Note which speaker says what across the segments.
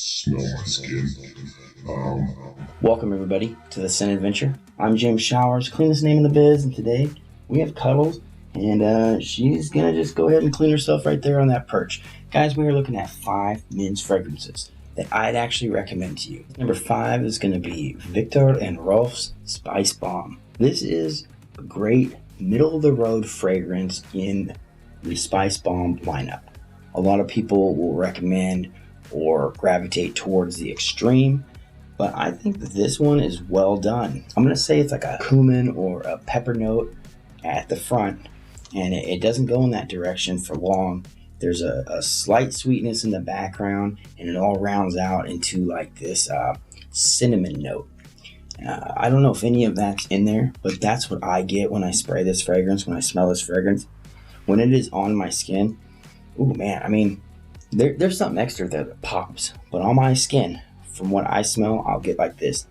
Speaker 1: smell my skin.
Speaker 2: Welcome everybody to the Scent Adventure. I'm James Showers, cleanest name in the biz, and today we have Cuddles, and she's gonna just go ahead and clean herself right there on that perch. Guys, we are looking at 5 men's fragrances that I'd actually recommend to you. Number 5 is gonna be Viktor and Rolf's Spice Bomb. This is a great middle of the road fragrance in the Spice Bomb lineup. A lot of people will recommend or gravitate towards the extreme, but I think that this one is well done. I'm going to say it's like a cumin or a pepper note at the front, and it doesn't go in that direction for long. There's a slight sweetness in the background, and it all rounds out into like this cinnamon note. I don't know if any of that's in there, but that's what I get when I spray this fragrance, when I smell this fragrance. When it is on my skin, ooh man, I mean, there's something extra there that pops, but on my skin, from what I smell, I'll get like this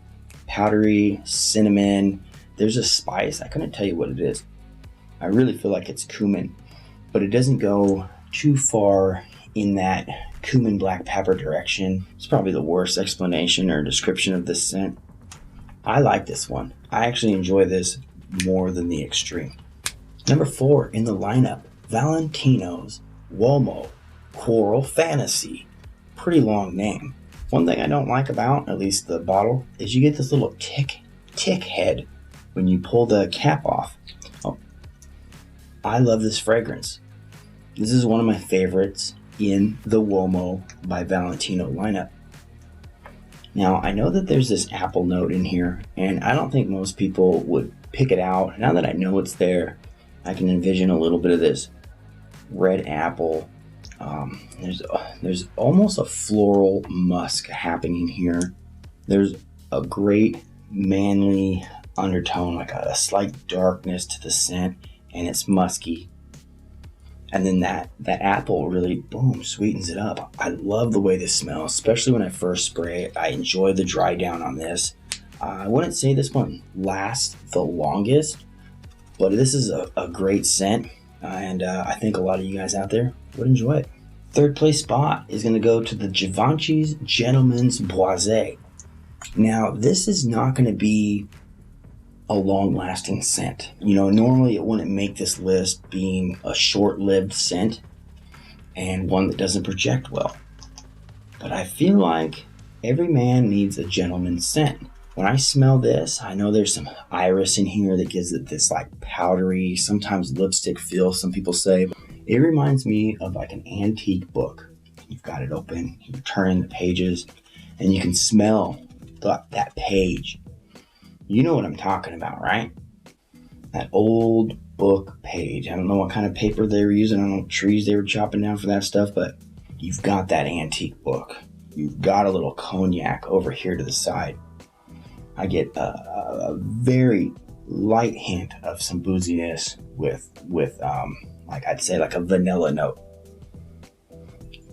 Speaker 2: powdery cinnamon. There's a spice. I couldn't tell you what it is. I really feel like it's cumin, but it doesn't go too far in that cumin black pepper direction. It's probably the worst explanation or description of this scent. I like this one. I actually enjoy this more than the extreme. Number 4 in the lineup, Valentino's Uomo Coral Fantasy. Pretty long name. One thing I don't like about, at least the bottle, is you get this little tick head when you pull the cap off. Oh, I love this fragrance. This is one of my favorites in the Uomo by Valentino lineup. Now, I know that there's this apple note in here, and I don't think most people would pick it out. Now that I know it's there, I can envision a little bit of this red apple. There's almost a floral musk happening here. There's a great manly undertone, like a slight darkness to the scent, and it's musky. And then that apple really, boom, sweetens it up. I love the way this smells, especially when I first spray it. I enjoy the dry down on this. I wouldn't say this one lasts the longest, but this is a great scent, and I think a lot of you guys out there would enjoy it. Third place spot is going to go to the Givenchy's Gentleman's Boisé. Now, this is not going to be a long-lasting scent. You know, normally it wouldn't make this list, being a short-lived scent and one that doesn't project well. But I feel like every man needs a gentleman's scent. When I smell this, I know there's some iris in here that gives it this like powdery, sometimes lipstick feel, some people say. It reminds me of like an antique book. You've got it open, you're turning the pages, and you can smell that page. You know what I'm talking about, right? That old book page. I don't know what kind of paper they were using. I don't know what trees they were chopping down for that stuff, but you've got that antique book. You've got a little cognac over here to the side. I get a very light hint of some booziness with like I'd say like a vanilla note.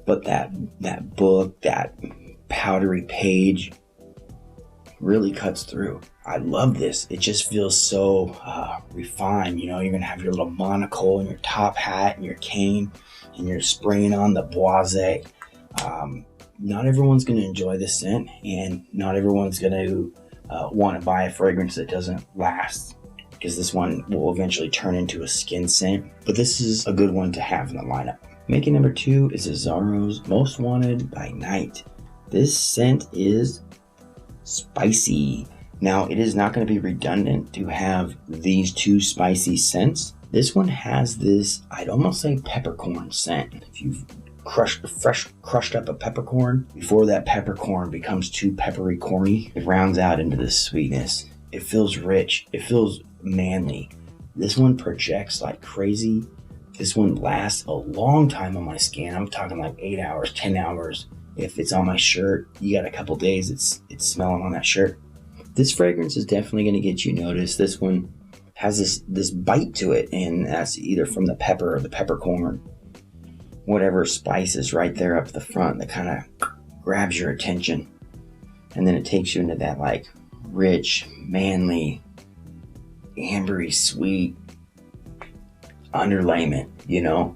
Speaker 2: But that book, that powdery page really cuts through. I love this. It just feels so refined. You know, you're gonna have your little monocle and your top hat and your cane, and you're spraying on the Boisé. Not everyone's gonna enjoy this scent, and not everyone's gonna want to buy a fragrance that doesn't last, because this one will eventually turn into a skin scent. But this is a good one to have in the lineup. Making number 2 is Azzaro's Most Wanted by Night. This scent is spicy. Now, it is not going to be redundant to have these 2 spicy scents. This one has this, I'd almost say peppercorn scent. If you've crushed up a peppercorn, before that peppercorn becomes too peppery corny, it rounds out into this sweetness. It feels rich. It feels manly. This one projects like crazy. This one lasts a long time on my skin. I'm talking like 8 hours, 10 hours. If it's on my shirt, you got a couple days, it's smelling on that shirt. This fragrance is definitely going to get you noticed. This one has this bite to it, and that's either from the pepper or the peppercorn. Whatever spice is right there up the front that kind of grabs your attention. And then it takes you into that like rich, manly, ambery, sweet underlayment, you know?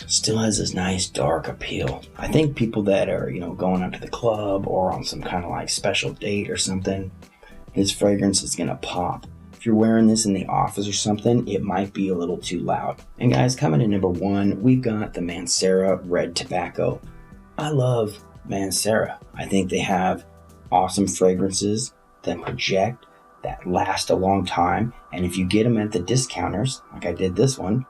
Speaker 2: still has this nice dark appeal. I think people that are, going out to the club or on some kind of like special date or something, this fragrance is gonna pop. If you're wearing this in the office or something, it might be a little too loud. And guys, coming in number 1, we've got the Mancera Red Tobacco. I love Mancera. I think they have awesome fragrances that project, that last a long time, and if you get them at the discounters, like I did this one,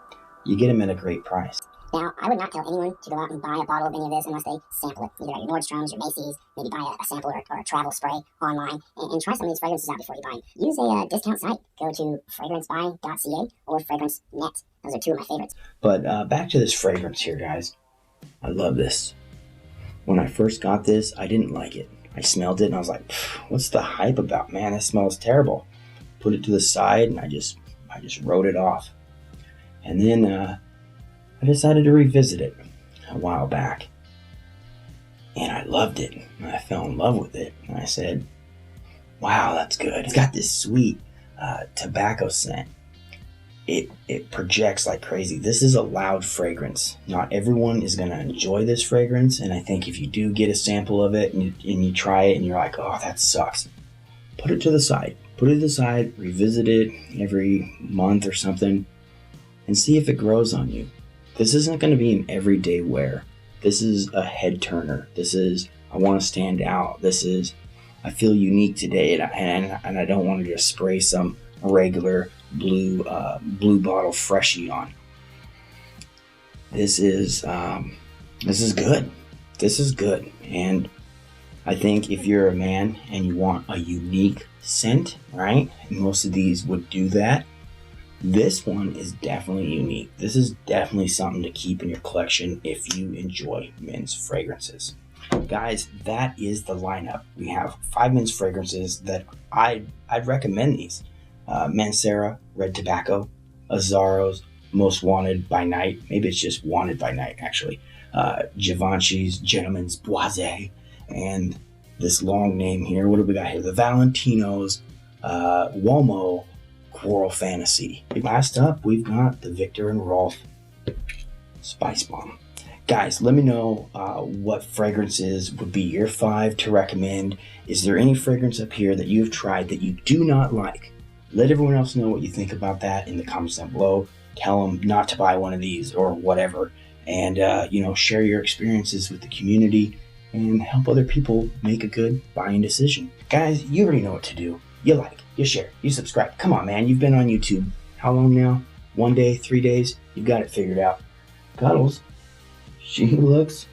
Speaker 2: you get them at a great price.
Speaker 1: Now, I would not tell anyone to go out and buy a bottle of any of this unless they sample it, either at your Nordstrom's, your Macy's, maybe buy a sample or a travel spray online, and try some of these fragrances out before you buy them. Use a discount site. Go to fragrancebuy.ca or FragranceNet. Those are 2 of my favorites.
Speaker 2: But back to this fragrance here, guys. I love this. When I first got this, I didn't like it. I smelled it and I was like, what's the hype about? Man, it smells terrible. Put it to the side and I just wrote it off. And then I decided to revisit it a while back. And I loved it. I fell in love with it. And I said, wow, that's good. It's got this sweet tobacco scent. It projects like crazy. This is a loud fragrance. Not everyone is going to enjoy this fragrance, and I think if you do get a sample of it and you try it and you're like, oh, that sucks, put it to the side. Put it to the side, revisit it every month or something, and see if it grows on you. This isn't going to be an everyday wear. This is a head turner. This is, I want to stand out. This is, I feel unique today, and I don't want to just spray some regular blue bottle freshie on. This is good. This is good. And I think if you're a man and you want a unique scent, right? And most of these would do that. This one is definitely unique. This is definitely something to keep in your collection if you enjoy men's fragrances. Guys, that is the lineup. We have 5 men's fragrances that I'd recommend these. Mancera Red Tobacco, Azzaro's Most Wanted by Night. Maybe it's just Wanted by Night, actually. Givenchy's Gentleman's Boisé, and this long name here. What do we got here? The Valentino's Uomo Coral Fantasy. Last up, we've got the Viktor and Rolf Spice Bomb. Guys, let me know what fragrances would be your 5 to recommend. Is there any fragrance up here that you've tried that you do not like? Let everyone else know what you think about that in the comments down below. Tell them not to buy one of these or whatever. And, share your experiences with the community and help other people make a good buying decision. Guys, you already know what to do. You like, you share, you subscribe. Come on, man. You've been on YouTube. How long now? 1 day, 3 days? You've got it figured out. Cuddles, she looks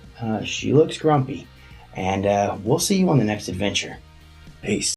Speaker 2: grumpy. And we'll see you on the next adventure. Peace.